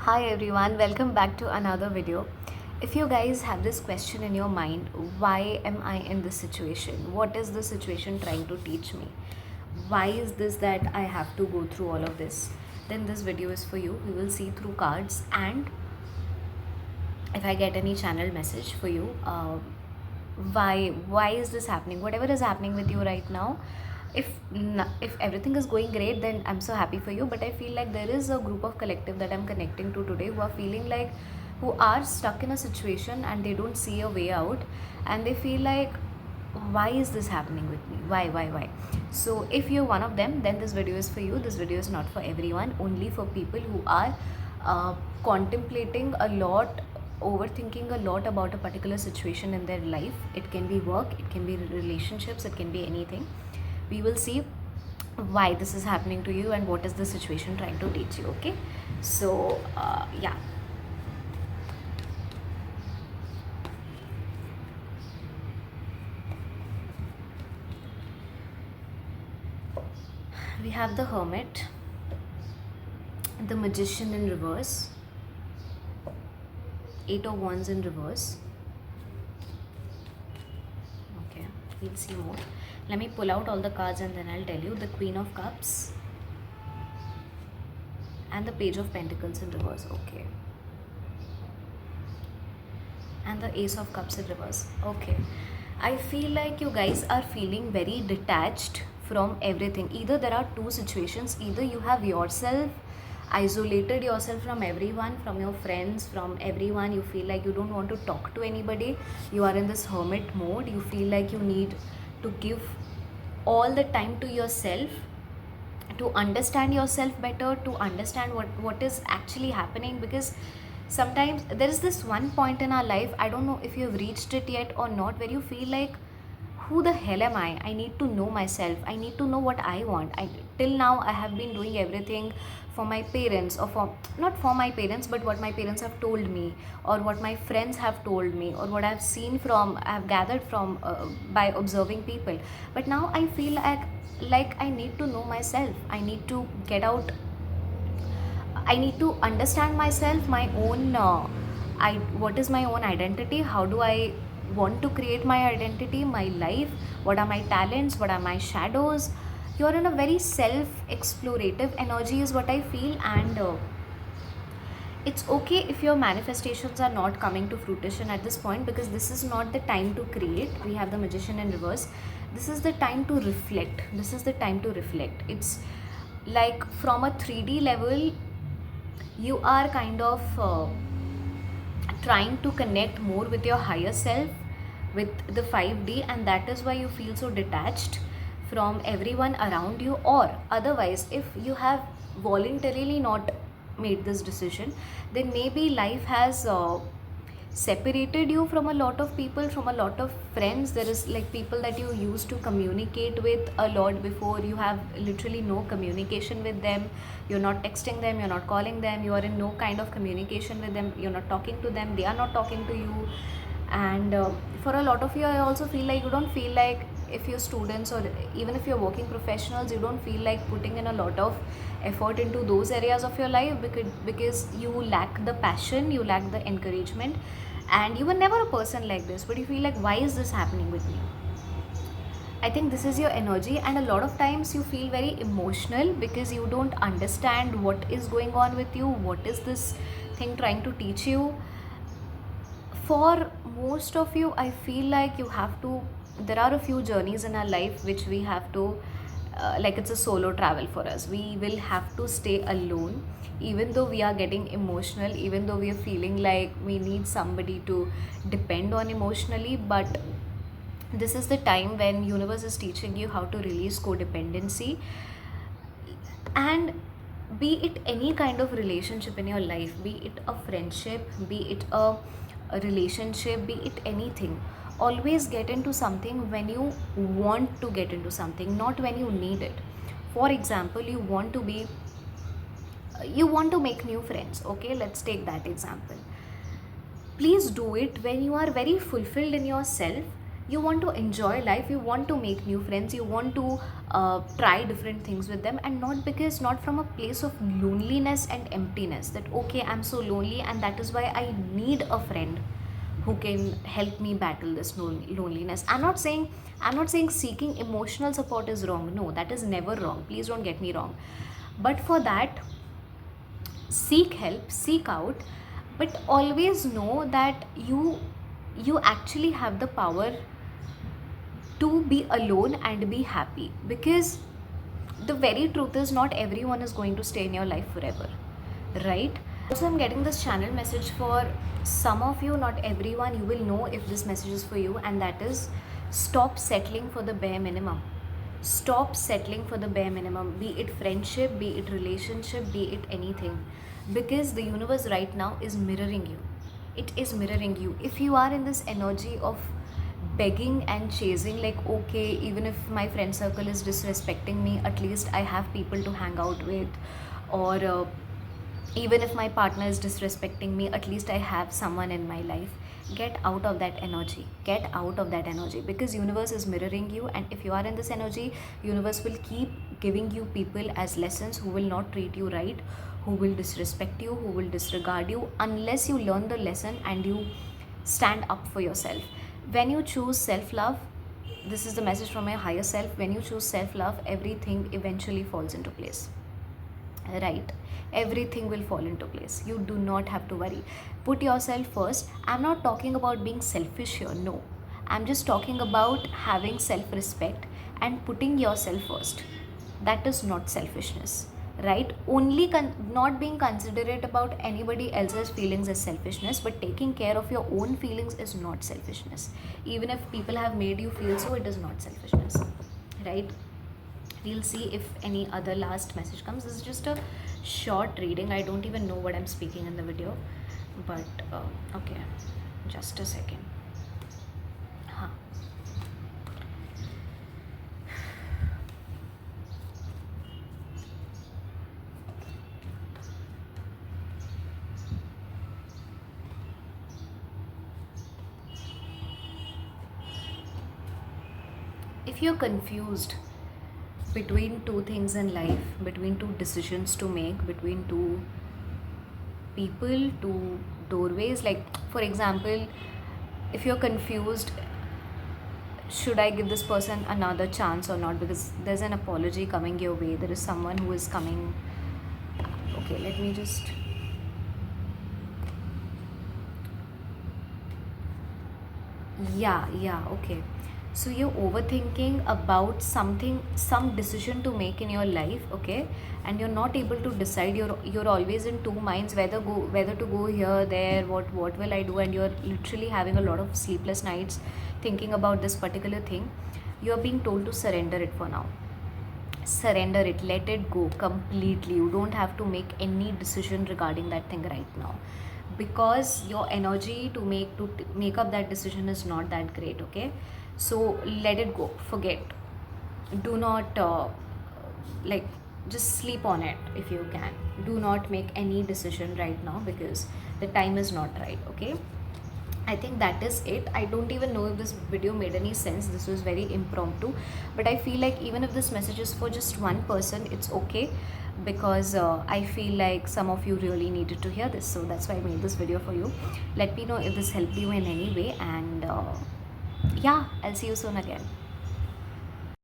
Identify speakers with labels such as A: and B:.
A: Hi everyone, welcome back to another video. If you guys have this question in your mind, why am I in this situation? What is the situation trying to teach me? Why is this that I have to go through all of this? Then this video is for you. We will see through cards, and if I get any channel message for you, why is this happening? Whatever is happening with you right now, if everything is going great, then I'm so happy for you. But I feel like there is a group of collective that I'm connecting to today who are feeling like, who are stuck in a situation and they don't see a way out, and they feel like, why is this happening with me? Why? So if you're one of them, then this video is for you. This video is not for everyone, only for people who are contemplating a lot, overthinking a lot about a particular situation in their life. It can be work, it can be relationships, it can be anything. We will see why this is happening to you and what is the situation trying to teach you. Okay, so yeah, we have the Hermit, the Magician in reverse, Eight of Wands in reverse. Okay, we'll see more. Let me pull out all the cards and then I'll tell you. The Queen of Cups and the Page of Pentacles in reverse. Okay, and the Ace of Cups in reverse. Okay, I feel like you guys are feeling very detached from everything. Either there are two situations: either you have yourself isolated yourself from everyone, from your friends, from everyone. You feel like you don't want to talk to anybody. You are in this hermit mode. You feel like you need to give all the time to yourself, to understand yourself better, to understand what is actually happening. Because sometimes there is this one point in our life, I don't know if you've reached it yet or not, where you feel like, who the hell am I need to know myself. I need to know what I want. Till now I have been doing everything for my parents, or for, not for my parents, but what my parents have told me, or what my friends have told me, or what I've seen from, I've gathered from, by observing people. But now I feel like I need to know myself. I need to get out. I need to understand myself, my own, what is my own identity? How do I want to create my identity, my life? What are my talents? What are my shadows? You're in a very self-explorative energy, is what I feel, and it's okay if your manifestations are not coming to fruition at this point, because this is not the time to create. We have the Magician in reverse. This is the time to reflect. This is the time to reflect. It's like, from a 3D level, you are kind of trying to connect more with your higher self, with the 5D, and that is why you feel so detached from everyone around you. Or otherwise, if you have voluntarily not made this decision, then maybe life has separated you from a lot of people, from a lot of friends. There is like people that you used to communicate with a lot before. You have literally no communication with them. You're not texting them, you're not calling them, you are in no kind of communication with them. You're not talking to them, they are not talking to you. And for a lot of you, I also feel like you don't feel like, if you're students or even if you're working professionals, you don't feel like putting in a lot of effort into those areas of your life, because you lack the passion, you lack the encouragement. And you were never a person like this, but you feel like, why is this happening with me? I think this is your energy, and a lot of times you feel very emotional because you don't understand what is going on with you. What is this thing trying to teach you? For most of you, I feel like you have to, there are a few journeys in our life which we have to, like, it's a solo travel for us. We will have to stay alone, even though we are getting emotional, even though we are feeling like we need somebody to depend on emotionally. But this is the time when universe is teaching you how to release codependency. And be it any kind of relationship in your life, be it a friendship, be it a relationship, be it anything, always get into something when you want to get into something, not when you need it. For example, you want to make new friends. Okay, let's take that example. Please do it when you are very fulfilled in yourself, You want to enjoy life, you want to make new friends, you want to try different things with them, and not from a place of loneliness and emptiness, that okay, I'm so lonely and that is why I need a friend who can help me battle this loneliness. I'm not saying seeking emotional support is wrong. No, that is never wrong, please don't get me wrong. But for that, seek help, seek out, but always know that you actually have the power to be alone and be happy, because the very truth is not everyone is going to stay in your life forever, right? Also, I'm getting this channel message for some of you, not everyone. You will know if this message is for you, and that is, stop settling for the bare minimum. Stop settling for the bare minimum, be it friendship, be it relationship, be it anything, because the universe right now is mirroring you. It is mirroring you. If you are in this energy of begging and chasing, like okay, even if my friend circle is disrespecting me, at least I have people to hang out with, or even if my partner is disrespecting me, at least I have someone in my life. Get out of that energy, get out of that energy, because universe is mirroring you, and if you are in this energy, universe will keep giving you people as lessons who will not treat you right, who will disrespect you, who will disregard you, unless you learn the lesson and you stand up for yourself. When you choose self love, this is the message from my higher self, when you choose self love, everything eventually falls into place, right? Everything will fall into place. You do not have to worry. Put yourself first. I'm not talking about being selfish here, no. I'm just talking about having self respect and putting yourself first. That is not selfishness, right? Only not being considerate about anybody else's feelings is selfishness, but taking care of your own feelings is not selfishness. Even if people have made you feel so, it is not selfishness, right? We'll see if any other last message comes. This is just a short reading. I don't even know what I'm speaking in the video, but okay, just a second. Huh. If you're confused between two things in life, between two decisions to make, between two people, two doorways, like for example, if you're confused, should I give this person another chance or not, because there's an apology coming your way, there is someone who is coming. Okay, let me just, yeah, okay. So you're overthinking about something, some decision to make in your life, okay, and you're not able to decide. You're always in two minds, whether to go here, there, what will I do, and you're literally having a lot of sleepless nights thinking about this particular thing. You're being told to surrender it for now. Surrender it, let it go completely. You don't have to make any decision regarding that thing right now, because your energy to make up that decision is not that great, okay? So let it go, forget. Do not like, just sleep on it if you can. Do not make any decision right now, because the time is not right, okay? I think that is it. I don't even know if this video made any sense. This was very impromptu, but I feel like even if this message is for just one person, it's okay, because I feel like some of you really needed to hear this, so that's why I made this video for you. Let me know if this helped you in any way, and yeah, I'll see you soon again.